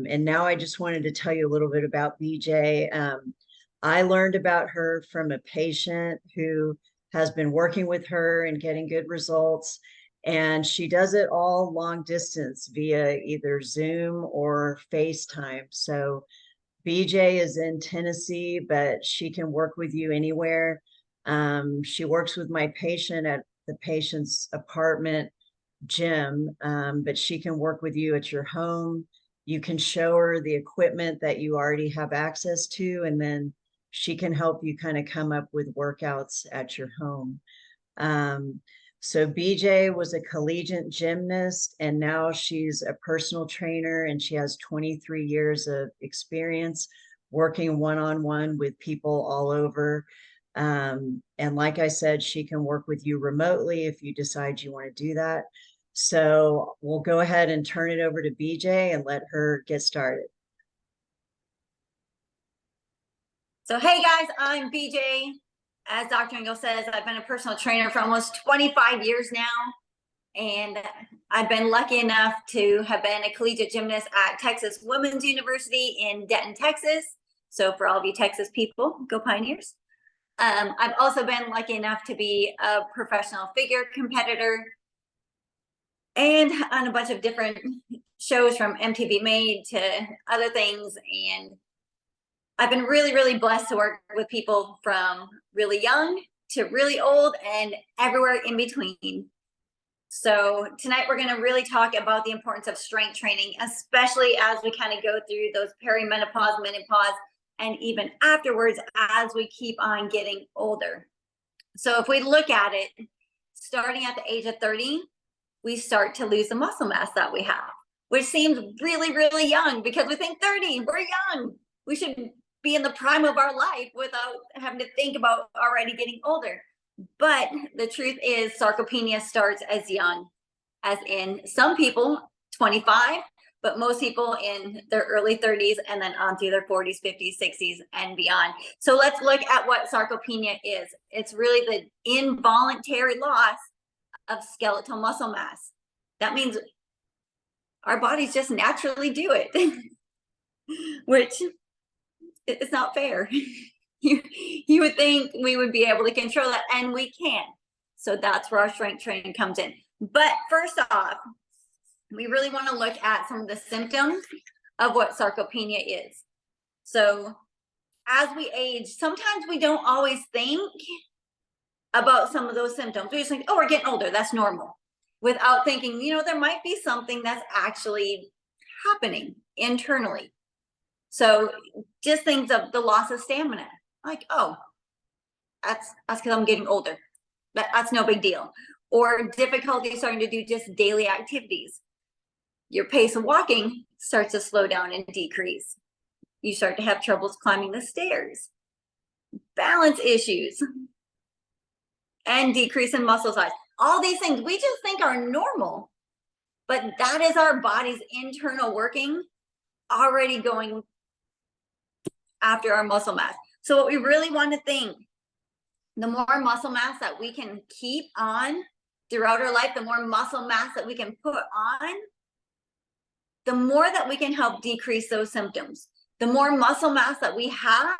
And now I just wanted to tell you a little bit about BJ. I learned about her from a patient who has been working with her and getting good results. And she does it all long distance via either Zoom or FaceTime. So BJ is in Tennessee, but she can work with you anywhere. She works with my patient at the patient's apartment gym, but she can work with you at your home. You can show her the equipment that you already have access to, and then she can help you kind of come up with workouts at your home. So BJ was a collegiate gymnast, and now she's a personal trainer, and she has 23 years of experience working one-on-one with people all over. And like I said, she can work with you remotely if you decide you want to do that. So we'll go ahead and turn it over to BJ and let her get started. So, hey guys, I'm BJ. As Dr. Engel says, I've been a personal trainer for almost 25 years now. And I've been lucky enough to have been a collegiate gymnast at Texas Women's University in Denton, Texas. So for all of you Texas people, go Pioneers. I've also been lucky enough to be a professional figure competitor and on a bunch of different shows from MTV Made to other things. And I've been really, really blessed to work with people from really young to really old and everywhere in between. So tonight we're going to really talk about the importance of strength training, especially as we kind of go through those perimenopause, menopause, and even afterwards as we keep on getting older. So if we look at it, starting at the age of 30, we start to lose the muscle mass that we have, which seems really, really young because we think 30, we're young. We should be in the prime of our life without having to think about already getting older. But the truth is sarcopenia starts as young, as in some people 25, but most people in their early 30s and then on through their 40s, 50s, 60s and beyond. So let's look at what sarcopenia is. It's really the involuntary loss of skeletal muscle mass. That means our bodies just naturally do it, which it's not fair. You would think we would be able to control that, and we can. So that's where our strength training comes in. But first off, we really want to look at some of the symptoms of what sarcopenia is. So as we age, sometimes we don't always think about some of those symptoms. We just think, oh, we're getting older, that's normal, without thinking, there might be something that's actually happening internally. So just things of the loss of stamina, like, oh, that's because I'm getting older. That's no big deal. Or difficulty starting to do just daily activities. Your pace of walking starts to slow down and decrease. You start to have troubles climbing the stairs. Balance issues. And decrease in muscle size. All these things we just think are normal. But that is our body's internal working already going after our muscle mass. So what we really want to think, the more muscle mass that we can keep on throughout our life, the more muscle mass that we can put on, the more that we can help decrease those symptoms. The more muscle mass that we have,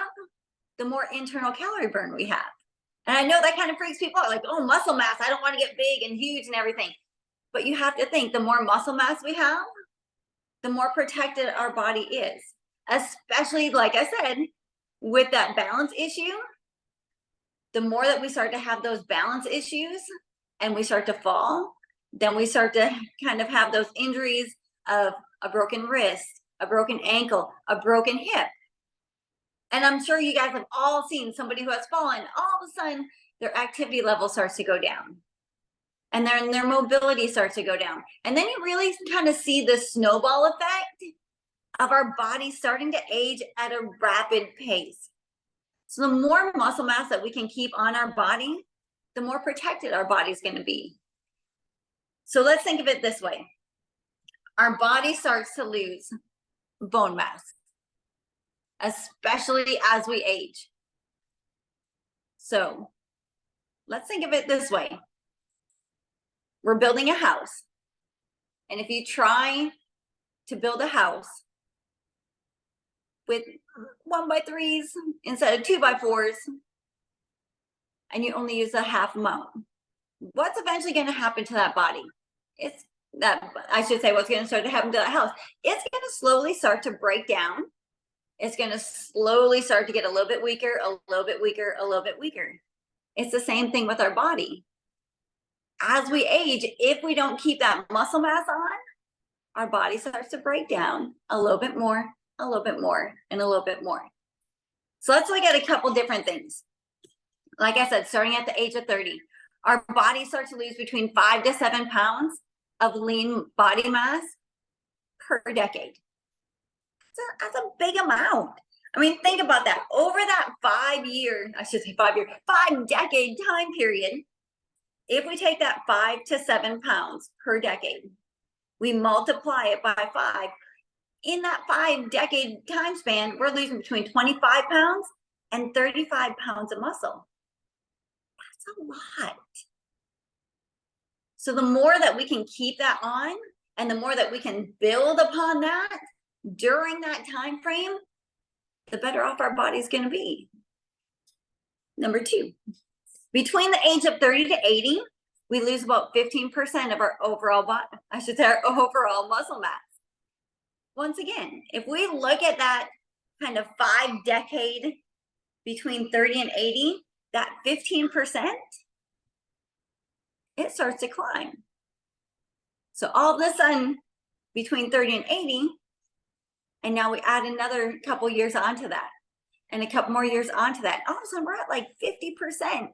the more internal calorie burn we have. And I know that kind of freaks people out, like, oh, muscle mass, I don't want to get big and huge and everything. But you have to think, the more muscle mass we have, the more protected our body is. Especially, like I said, with that balance issue, the more that we start to have those balance issues and we start to fall, then we start to kind of have those injuries of a broken wrist, a broken ankle, a broken hip. And I'm sure you guys have all seen somebody who has fallen, all of a sudden their activity level starts to go down. And then their mobility starts to go down. And then you really kind of see the snowball effect of our body starting to age at a rapid pace. So the more muscle mass that we can keep on our body, the more protected our body is going to be. So let's think of it this way. Our body starts to lose bone mass, especially as we age. So let's think of it this way. We're building a house. And if you try to build a house with 1x3s instead of 2x4s, and you only use a half amount, what's eventually going to happen to that body? It's that, I should say, what's going to start to happen to that house. It's going to slowly start to break down. It's going to slowly start to get a little bit weaker, a little bit weaker, a little bit weaker. It's the same thing with our body. As we age, if we don't keep that muscle mass on, our body starts to break down a little bit more, a little bit more, and a little bit more. So let's look at a couple different things. Like I said, starting at the age of 30, our body starts to lose between 5 to 7 pounds of lean body mass per decade. That's a big amount. I mean, think about that. Over that 5-decade time period, if we take that 5 to 7 pounds per decade, we multiply it by 5. In that 5-decade time span, we're losing between 25 pounds and 35 pounds of muscle. That's a lot. So the more that we can keep that on, and the more that we can build upon that during that time frame, the better off our body's going to be. Number 2, between the age of 30 to 80, we lose about 15% of our overall body, our overall muscle mass. Once again, if we look at that kind of 5-decade between 30 and 80, that 15%, it starts to climb. So all of a sudden, between 30 and 80, and now we add another couple years onto that, and a couple more years onto that, all of a sudden we're at like 50%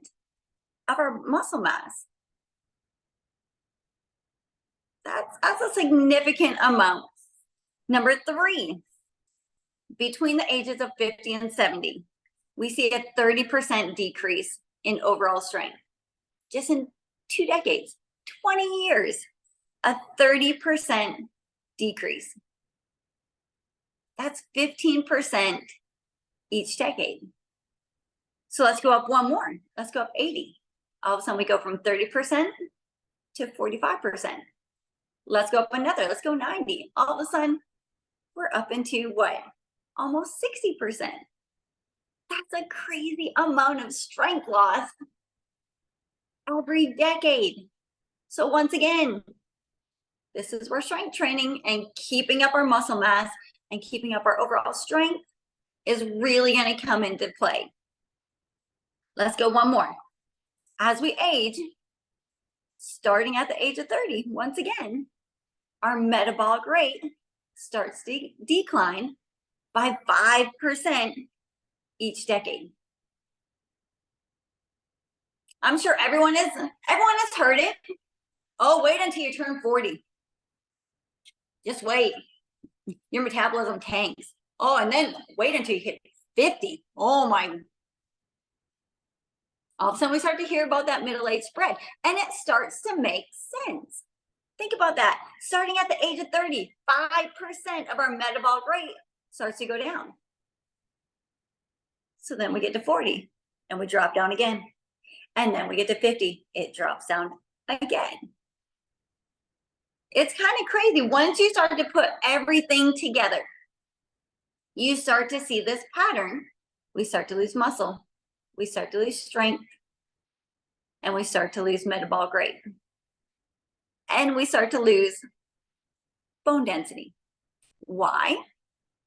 of our muscle mass. That's a significant amount. Number 3, between the ages of 50 and 70, we see a 30% decrease in overall strength. Just in 2 decades, 20 years, a 30% decrease. That's 15% each decade. So let's go up one more. Let's go up 80. All of a sudden we go from 30% to 45%. Let's go up another. Let's go 90. All of a sudden we're up into what? Almost 60%. That's a crazy amount of strength loss every decade. So once again, this is where strength training and keeping up our muscle mass and keeping up our overall strength is really going to come into play. Let's go one more. As we age, starting at the age of 30, once again, our metabolic rate starts to decline by 5% each decade. I'm sure everyone has heard it. Oh, wait until you turn 40. Just wait. Your metabolism tanks. Oh, and then wait until you hit 50. Oh my. All of a sudden we start to hear about that middle age spread, and it starts to make sense. Think about that. Starting at the age of 30, 5% of our metabolic rate starts to go down. So then we get to 40 and we drop down again. And then we get to 50, it drops down again. It's kind of crazy. Once you start to put everything together, you start to see this pattern. We start to lose muscle. We start to lose strength. And we start to lose metabolic rate. And we start to lose bone density. Why?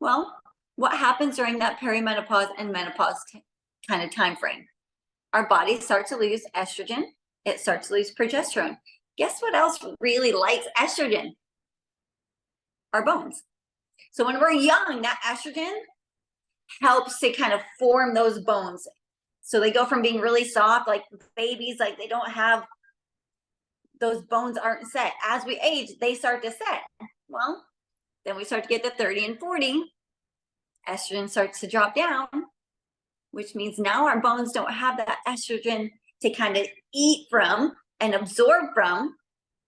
Well, what happens during that perimenopause and menopause kind of time frame? Our body starts to lose estrogen. It starts to lose progesterone. Guess what else really likes estrogen? Our bones. So when we're young, that estrogen helps to kind of form those bones. So they go from being really soft, like babies, like they don't have, those bones aren't set. As we age, they start to set. Well, then we start to get to 30 and 40. Estrogen starts to drop down, which means now our bones don't have that estrogen to kind of eat from and absorb from.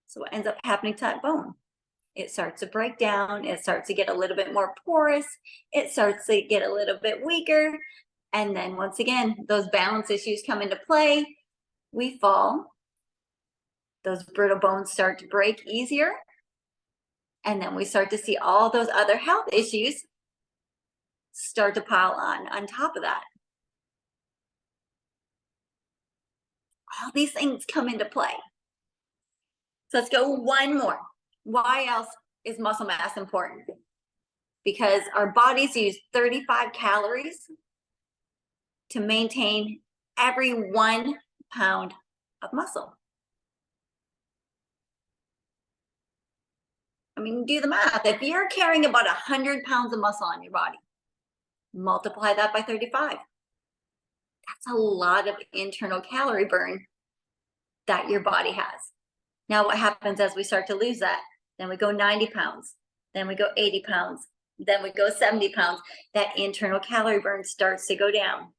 So what ends up happening to that bone? It starts to break down. It starts to get a little bit more porous. It starts to get a little bit weaker. And then once again, those balance issues come into play. We fall. Those brittle bones start to break easier. And then we start to see all those other health issues start to pile on top of that. All these things come into play. So let's go one more. Why else is muscle mass important? Because our bodies use 35 calories to maintain every 1 pound of muscle. I mean, do the math. If you're carrying about 100 pounds of muscle on your body, multiply that by 35. That's a lot of internal calorie burn that your body has. Now, what happens as we start to lose that? Then we go 90 pounds, then we go 80 pounds, then we go 70 pounds. That internal calorie burn starts to go down.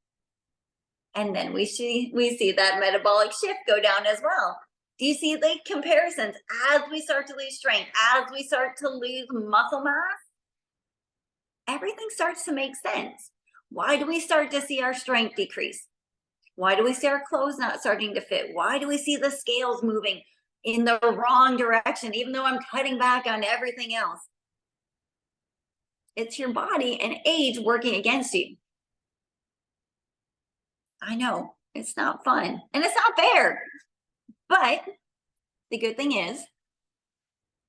And then we see that metabolic shift go down as well. Do you see the comparisons as we start to lose strength, as we start to lose muscle mass? Everything starts to make sense. Why do we start to see our strength decrease? Why do we see our clothes not starting to fit? Why do we see the scales moving in the wrong direction, even though I'm cutting back on everything else? It's your body and age working against you. I know, it's not fun and it's not fair, but the good thing is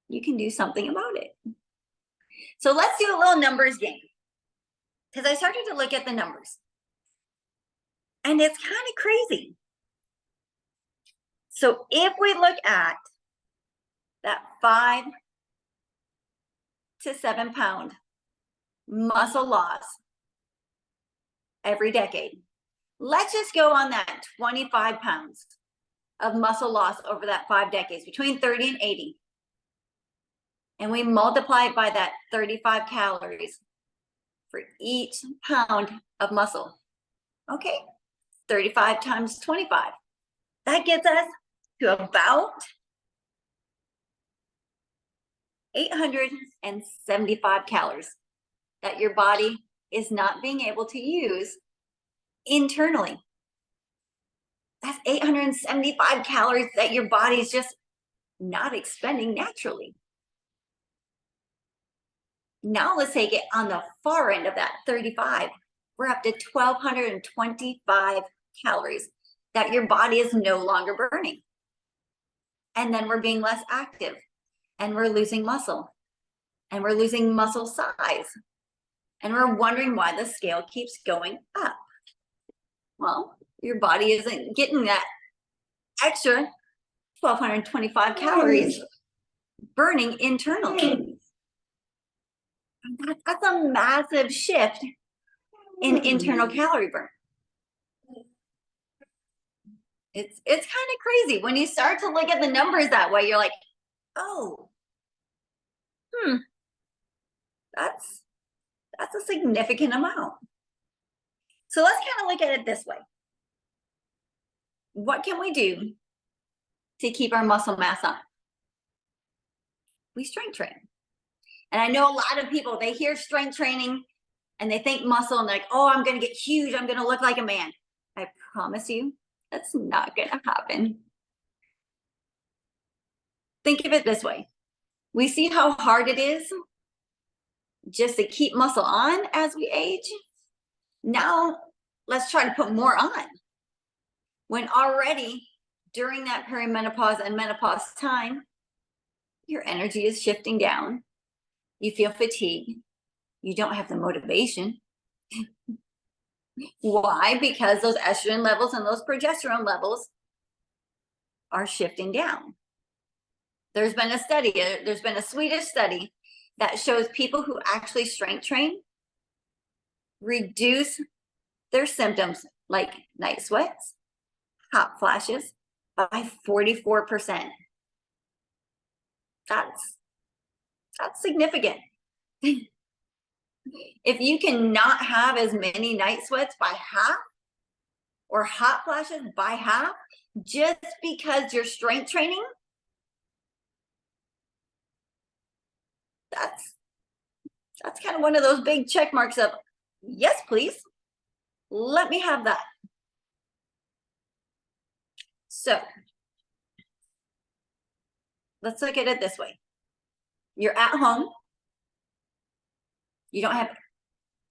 you can do something about it. So let's do a little numbers game, because I started to look at the numbers and it's kind of crazy. So if we look at that 5 to 7 pound muscle loss every decade, let's just go on that 25 pounds of muscle loss over that 5 decades, between 30 and 80. And we multiply it by that 35 calories for each pound of muscle. Okay, 35 times 25. That gets us to about 875 calories that your body is not being able to use internally. That's 875 calories that your body is just not expending naturally. Now let's take it on the far end of that 35. We're up to 1,225 calories that your body is no longer burning. And then we're being less active and we're losing muscle and we're losing muscle size. And we're wondering why the scale keeps going up. Well, your body isn't getting that extra 1,225 calories burning internally. That's a massive shift in internal calorie burn. It's kind of crazy. When you start to look at the numbers that way, you're like, oh, that's a significant amount. So let's kind of look at it this way. What can we do to keep our muscle mass on? We strength train. And I know a lot of people, they hear strength training and they think muscle and they're like, oh, I'm going to get huge. I'm going to look like a man. I promise you, that's not going to happen. Think of it this way. We see how hard it is just to keep muscle on as we age. Now let's try to put more on. When already during that perimenopause and menopause time, your energy is shifting down. You feel fatigue. You don't have the motivation. Why? Because those estrogen levels and those progesterone levels are shifting down. There's been a study, there's been a Swedish study that shows people who actually strength train reduce their symptoms like night sweats, hot flashes by 44%. That's significant. If you cannot have as many night sweats by half or hot flashes by half just because you're strength training, that's kind of one of those big check marks of, yes, please, let me have that. So let's look at it this way. You're at home. You don't have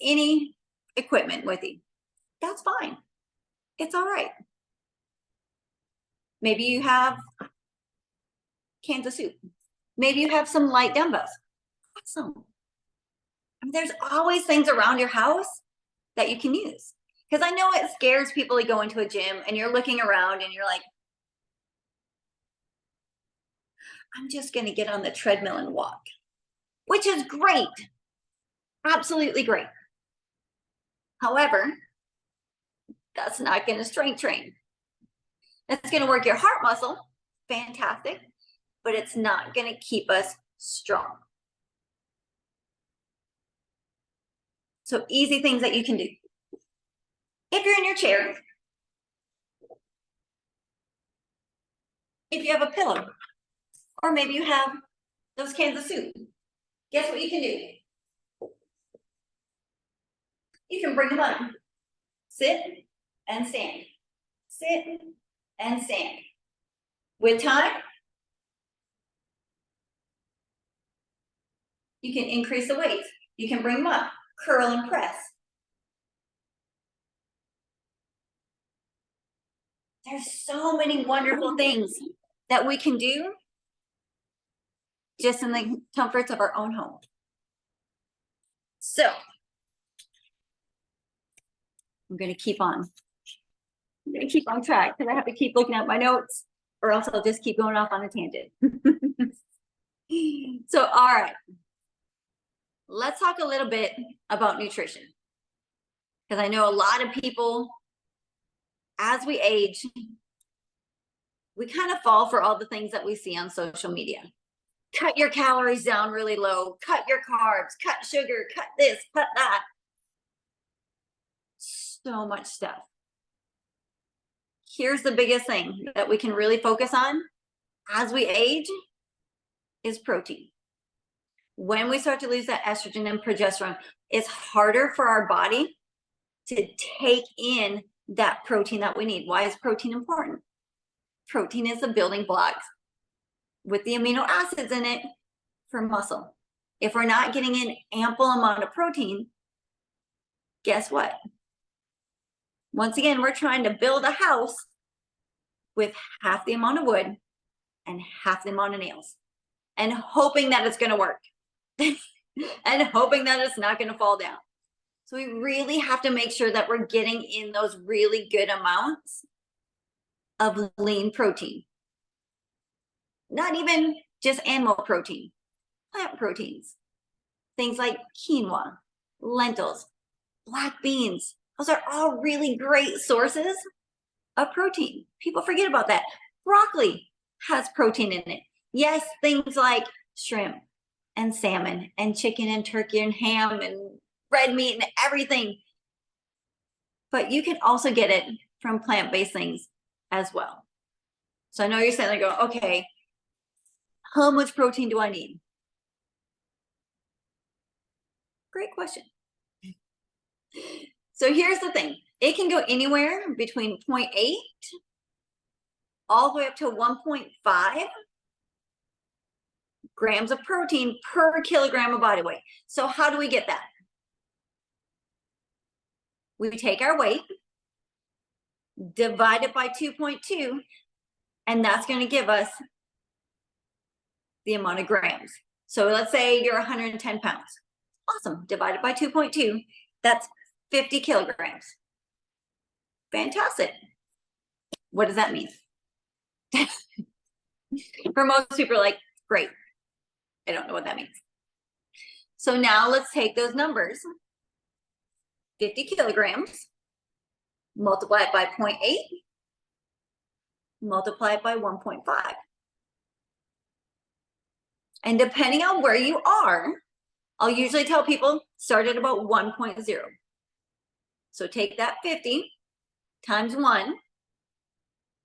any equipment with you. That's fine. It's all right. Maybe you have cans of soup. Maybe you have some light dumbbells. Awesome. I mean, there's always things around your house that you can use. Because I know it scares people to go into a gym and you're looking around and you're like, I'm just going to get on the treadmill and walk, which is great. Absolutely great. However, that's not going to strength train. It's going to work your heart muscle. Fantastic. But it's not going to keep us strong. So easy things that you can do. If you're in your chair, if you have a pillow, or maybe you have those cans of soup, guess what you can do? You can bring them up. Sit and stand. Sit and stand. With time, you can increase the weights. You can bring them up, curl and press. There's so many wonderful things that we can do just in the comforts of our own home. So I'm going to keep on. I'm going to keep on track because I have to keep looking at my notes or else I'll just keep going off on a tangent. So, all right. Let's talk a little bit about nutrition. Because I know a lot of people, as we age, we kind of fall for all the things that we see on social media. Cut your calories down really low, cut your carbs, cut sugar, cut this, cut that. So much stuff. Here's the biggest thing that we can really focus on as we age is protein. When we start to lose that estrogen and progesterone, it's harder for our body to take in that protein that we need. Why is protein important? Protein is the building blocks with the amino acids in it for muscle. If we're not getting in ample amount of protein, guess what? Once again, we're trying to build a house with half the amount of wood and half the amount of nails and hoping that it's going to work and hoping that it's not going to fall down. So we really have to make sure that we're getting in those really good amounts of lean protein. Not even just animal protein, plant proteins. Things like quinoa, lentils, black beans. Those are all really great sources of protein. People forget about that. Broccoli has protein in it. Yes, things like shrimp and salmon and chicken and turkey and ham and red meat and everything. But you can also get it from plant-based things as well. So I know you're saying, like, okay, how much protein do I need? Great question. So here's the thing. It can go anywhere between 0.8 all the way up to 1.5 grams of protein per kilogram of body weight. So how do we get that? We take our weight, divide it by 2.2, and that's going to give us the amount of grams. So let's say you're 110 pounds. Awesome. Divided by 2.2, that's 50 kilograms. Fantastic. What does that mean? For most people are like, great. I don't know what that means. So now let's take those numbers. 50 kilograms, multiply it by 0.8, multiply it by 1.5. And depending on where you are, I'll usually tell people start at about 1.0. So take that 50 times 1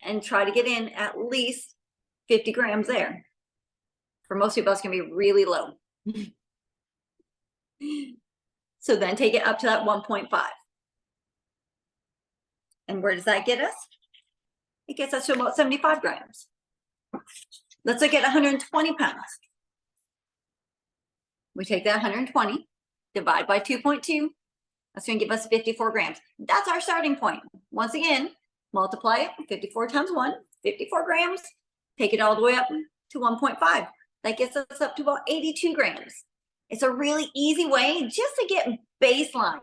and try to get in at least 50 grams there. For most people, it's going to be really low. So then take it up to that 1.5. And where does that get us? It gets us to about 75 grams. Let's look at 120 pounds. We take that 120, divide by 2.2, That's going to give us 54 grams. That's our starting point. Once again, multiply it, 54 times 1, 54 grams, take it all the way up to 1.5. That gets us up to about 82 grams. It's a really easy way just to get baseline.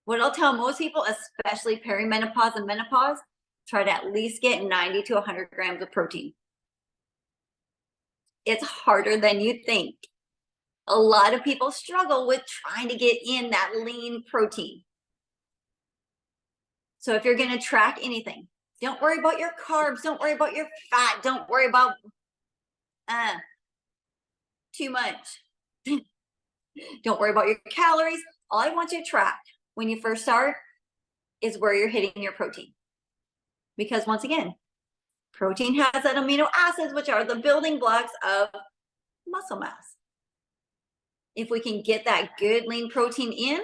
What I'll tell most people, especially perimenopause and menopause, try to at least get 90 to 100 grams of protein. It's harder than you think. A lot of people struggle with trying to get in that lean protein. So if you're going to track anything, don't worry about your carbs. Don't worry about your fat. Don't worry about too much. Don't worry about your calories. All I want you to track when you first start is where you're hitting your protein. Because once again, protein has that amino acids, which are the building blocks of muscle mass. If we can get that good lean protein in,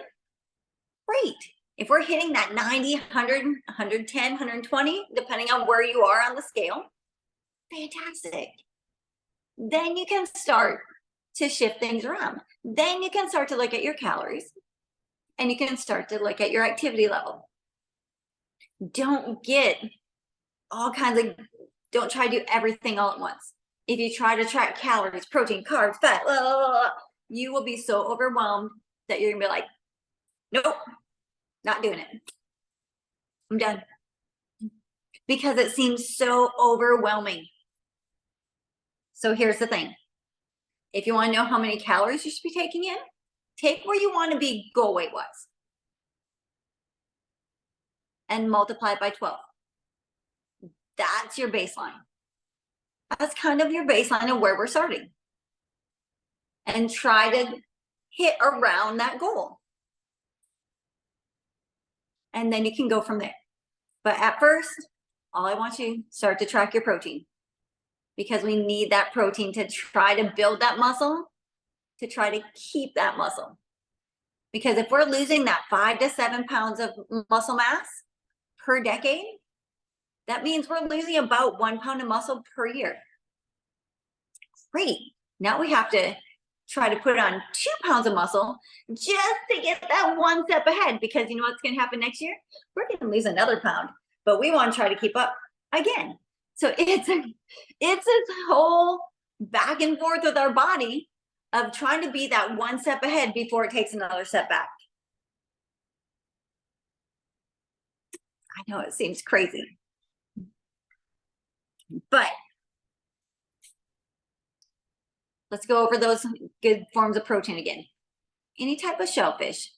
great. If we're hitting that 90, 100, 110, 120, depending on where you are on the scale, fantastic. Then you can start to shift things around. Then you can start to look at your calories and you can start to look at your activity level. Don't get all kinds of, don't try to do everything all at once. If you try to track calories, protein, carbs, fat, blah, blah, blah, you will be so overwhelmed that you're gonna be like, nope, not doing it. I'm done. Because it seems so overwhelming. So here's the thing. If you want to know how many calories you should be taking in, take where you want to be goal weight wise and multiply it by 12. That's your baseline. That's kind of your baseline of where we're starting. And try to hit around that goal. And then you can go from there. But at first, all I want you to start to track your protein, because we need that protein to try to build that muscle, to try to keep that muscle. Because if we're losing that 5 to 7 pounds of muscle mass per decade, that means we're losing about 1 pound of muscle per year. Great. Now we have to try to put on 2 pounds of muscle just to get that one step ahead, because you know what's going to happen next year? We're going to lose another pound, but we want to try to keep up again. So it's this whole back and forth with our body of trying to be that one step ahead before it takes another step back. I know it seems crazy, but let's go over those good forms of protein again. Any type of shellfish,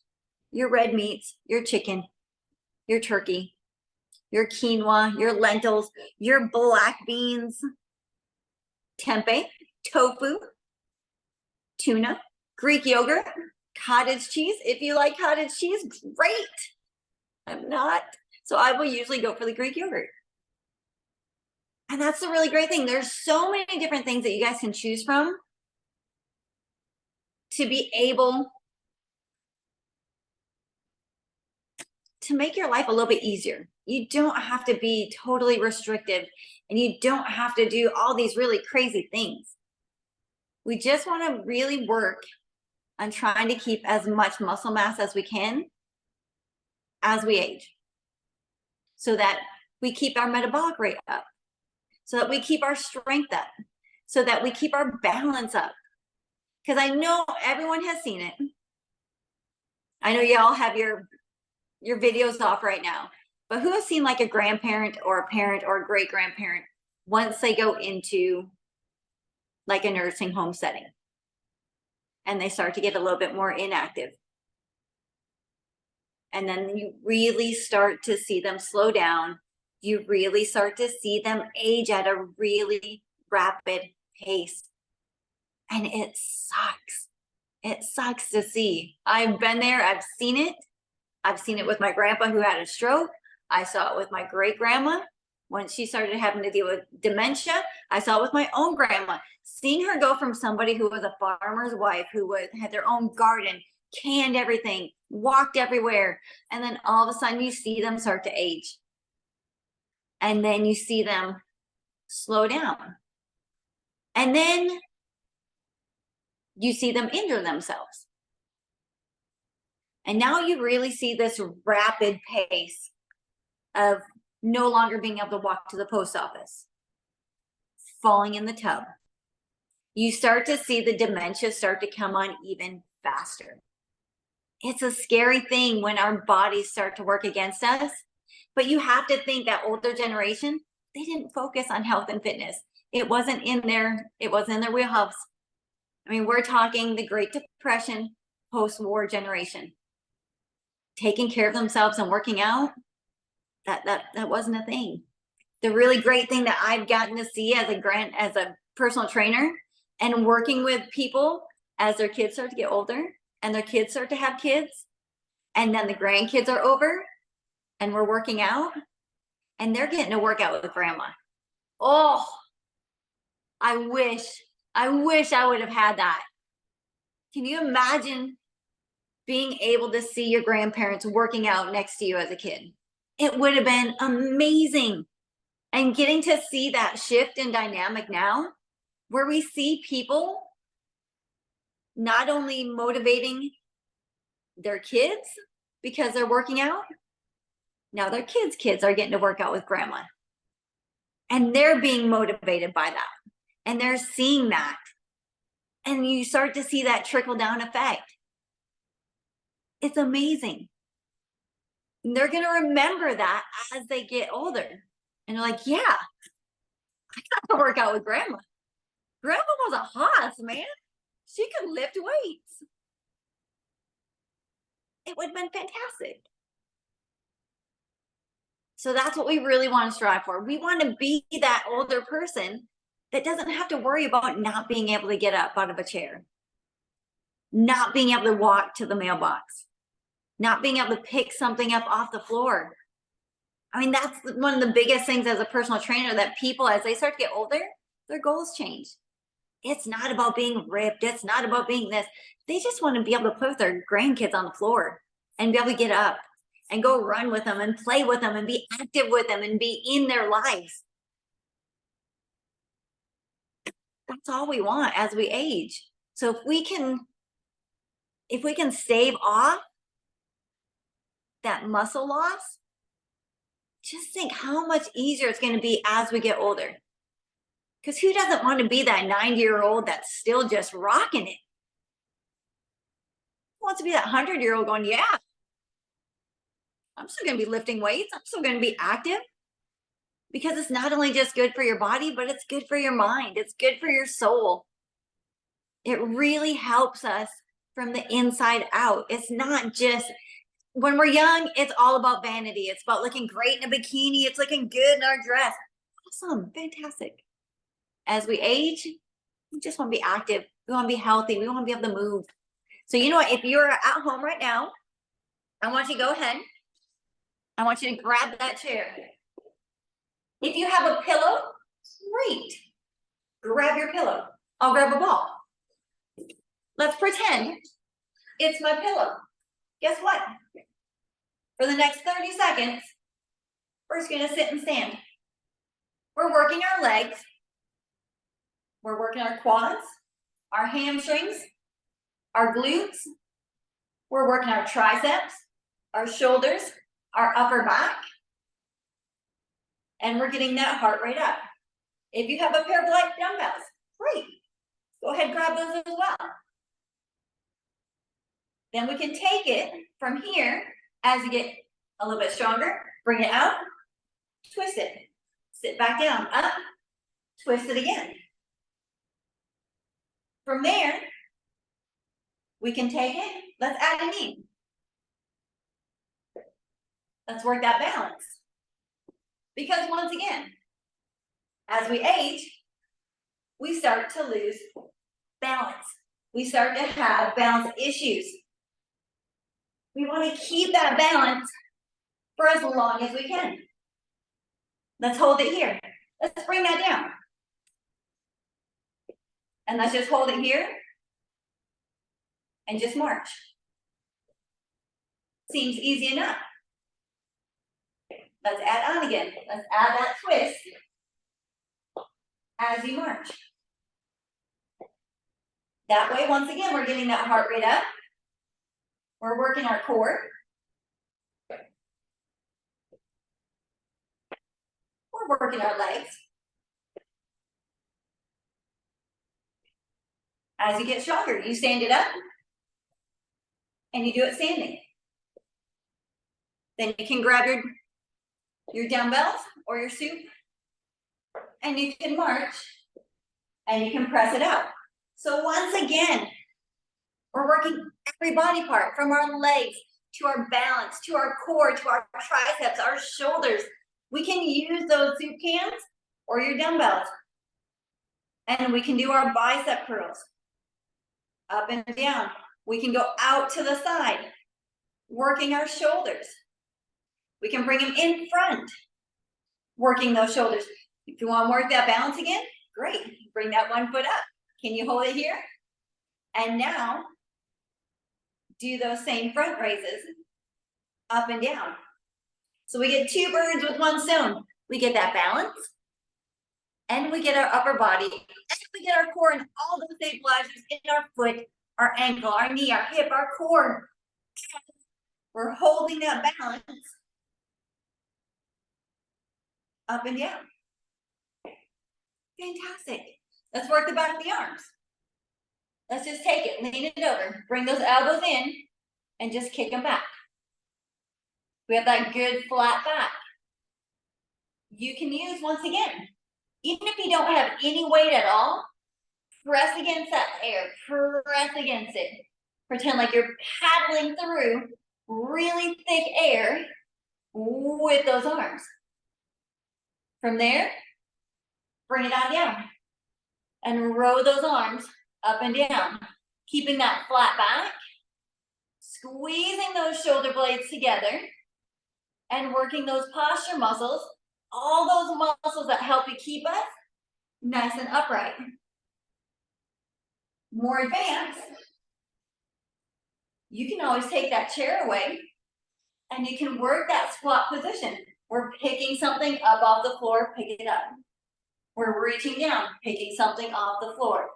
your red meats, your chicken, your turkey, your quinoa, your lentils, your black beans, tempeh, tofu, tuna, Greek yogurt, cottage cheese. If you like cottage cheese, great. I'm not. So I will usually go for the Greek yogurt. And that's the really great thing. There's so many different things that you guys can choose from to be able to make your life a little bit easier. You don't have to be totally restrictive, and you don't have to do all these really crazy things. We just want to really work on trying to keep as much muscle mass as we can as we age, so that we keep our metabolic rate up, so that we keep our strength up, so that we keep our balance up. Because I know everyone has seen it. I know y'all have your videos off right now, but who has seen like a grandparent or a parent or a great grandparent once they go into like a nursing home setting and they start to get a little bit more inactive? And then you really start to see them slow down. You really start to see them age at a really rapid pace. And it sucks. It sucks to see. I've been there. I've seen it. I've seen it with my grandpa who had a stroke. I saw it with my great grandma when she started having to deal with dementia. I saw it with my own grandma. Seeing her go from somebody who was a farmer's wife, who had their own garden, canned everything, walked everywhere, and then all of a sudden you see them start to age. And then you see them slow down. And then you see them injure themselves. And now you really see this rapid pace of no longer being able to walk to the post office, falling in the tub. You start to see the dementia start to come on even faster. It's a scary thing when our bodies start to work against us, but you have to think that older generation, they didn't focus on health and fitness. It wasn't in their wheelhouse. I mean, we're talking the Great Depression, post-war generation. Taking care of themselves and working out, that wasn't a thing. The really great thing that I've gotten to see as a personal trainer and working with people as their kids start to get older and their kids start to have kids, and then the grandkids are over and we're working out and they're getting to work out with grandma. Oh, I wish I would have had that. Can you imagine being able to see your grandparents working out next to you as a kid? It would have been amazing. And getting to see that shift in dynamic now, where we see people not only motivating their kids because they're working out, now their kids are getting to work out with grandma. And they're being motivated by that. And they're seeing that. And you start to see that trickle down effect. It's amazing. And they're going to remember that as they get older. And they're like, yeah, I got to work out with grandma. Grandma was a hoss, man. She could lift weights. It would have been fantastic. So that's what we really want to strive for. We want to be that older person that doesn't have to worry about not being able to get up out of a chair, not being able to walk to the mailbox, not being able to pick something up off the floor. I mean, that's one of the biggest things as a personal trainer, that people, as they start to get older, their goals change. It's not about being ripped. It's not about being this. They just want to be able to play with their grandkids on the floor and be able to get up and go run with them and play with them and be active with them and be in their lives. That's all we want as we age. So if we can stave off that muscle loss, just think how much easier it's going to be as we get older. Because who doesn't want to be that 90-year-old that's still just rocking it? Who wants to be that 100-year-old going, yeah, I'm still going to be lifting weights. I'm still going to be active. Because it's not only just good for your body, but it's good for your mind. It's good for your soul. It really helps us from the inside out. It's not just, when we're young, it's all about vanity. It's about looking great in a bikini. It's looking good in our dress. Awesome, fantastic. As we age, we just want to be active. We want to be healthy. We want to be able to move. So you know what? If you're at home right now, I want you to go ahead. I want you to grab that chair. If you have a pillow, great. Grab your pillow. I'll grab a ball. Let's pretend it's my pillow. Guess what? For the next 30 seconds, we're just going to sit and stand. We're working our legs. We're working our quads, our hamstrings, our glutes. We're working our triceps, our shoulders, our upper back. And we're getting that heart rate up. If you have a pair of light dumbbells, great. Go ahead and grab those as well. Then we can take it from here as you get a little bit stronger. Bring it out, twist it, sit back down, up, twist it again. From there, we can take it. Let's add a knee. Let's work that balance. Because once again, as we age, we start to lose balance. We start to have balance issues. We want to keep that balance for as long as we can. Let's hold it here. Let's bring that down. And let's just hold it here and just march. Seems easy enough. Let's add on again. Let's add that twist as you march. That way, once again, we're getting that heart rate up. We're working our core. We're working our legs. As you get stronger, you stand it up and you do it standing. Then you can grab your dumbbells or your soup and you can march and you can press it out. So once again, we're working every body part from our legs to our balance, to our core, to our triceps, our shoulders. We can use those soup cans or your dumbbells. And we can do our bicep curls up and down. We can go out to the side, working our shoulders. We can bring them in front, working those shoulders. If you want to work that balance again, great. Bring that one foot up. Can you hold it here? And now, do those same front raises up and down. So we get two birds with one stone. We get that balance, and we get our upper body, and we get our core and all those stabilizers in our foot, our ankle, our knee, our hip, our core. We're holding that balance up and down. Fantastic. Let's work the back of the arms. Let's just take it, lean it over, bring those elbows in, and just kick them back. We have that good flat back. You can use, once again, even if you don't have any weight at all, press against that air, press against it. Pretend like you're paddling through really thick air with those arms. From there, bring it on down and row those arms up and down, keeping that flat back, squeezing those shoulder blades together, and working those posture muscles, all those muscles that help you keep us nice and upright. More advanced, you can always take that chair away and you can work that squat position. We're picking something up off the floor, pick it up. We're reaching down, picking something off the floor.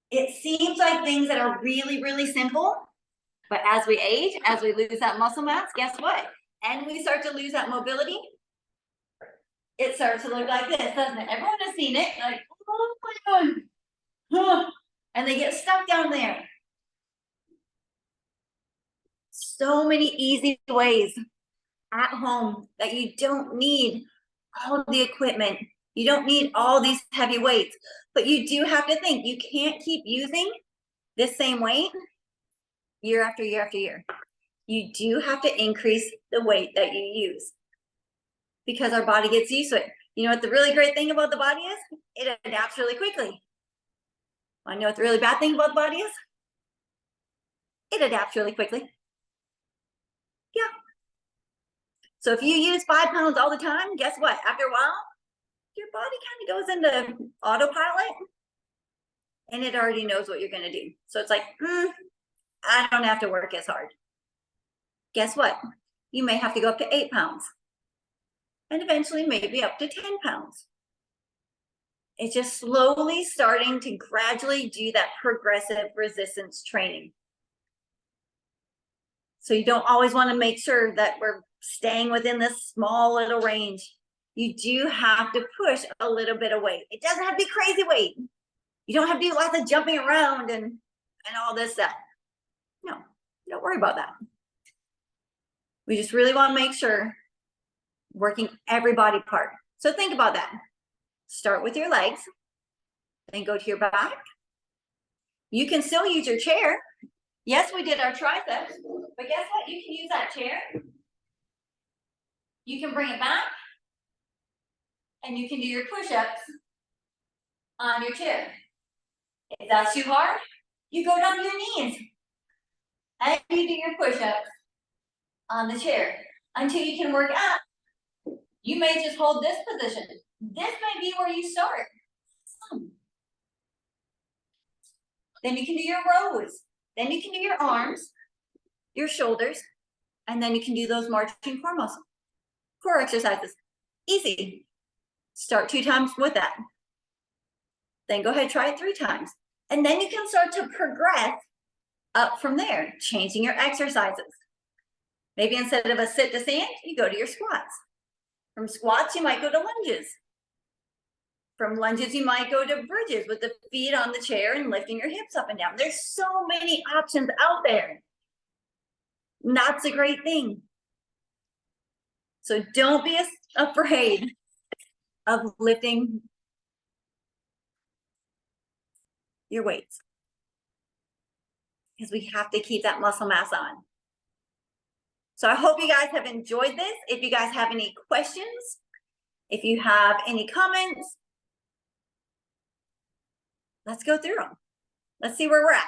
It seems like things that are really, really simple, but as we age, as we lose that muscle mass, guess what? And we start to lose that mobility, it starts to look like this, doesn't it? Everyone has seen it, like, oh my God. Huh. And they get stuck down there. So many easy ways at home that you don't need all the equipment. You don't need all these heavy weights, but you do have to think you can't keep using this same weight year after year after year. You do have to increase the weight that you use because our body gets used to it. You know what the really great thing about the body is? It adapts really quickly. I know what the really bad thing about the body is? It adapts really quickly. Yeah. So if you use 5 pounds all the time, guess what? After a while, your body kind of goes into autopilot and it already knows what you're going to do. So it's like, I don't have to work as hard. Guess what? You may have to go up to 8 pounds and eventually maybe up to 10 pounds. It's just slowly starting to gradually do that progressive resistance training. So you don't always want to make sure that we're staying within this small little range. You do have to push a little bit of weight. It doesn't have to be crazy weight. You don't have to do lots of jumping around and all this stuff. No, don't worry about that. We just really want to make sure working every body part. So think about that. Start with your legs, then go to your back. You can still use your chair. Yes, we did our triceps, but guess what? You can use that chair. You can bring it back, and you can do your push-ups on your chair. If that's too hard, you go down to your knees, and you do your push-ups on the chair until you can work out. You may just hold this position. This may be where you start. Then you can do your rows. Then you can do your arms, your shoulders, and then you can do those marching core muscle core exercises. Easy. Start 2 times with that. Then go ahead, try it 3 times. And then you can start to progress up from there, changing your exercises. Maybe instead of a sit to stand, you go to your squats. From squats, you might go to lunges. From lunges, you might go to bridges with the feet on the chair and lifting your hips up and down. There's so many options out there. And that's a great thing. So don't be afraid of lifting your weights, because we have to keep that muscle mass on. So I hope you guys have enjoyed this. If you guys have any questions, if you have any comments, let's go through them. Let's see where we're at.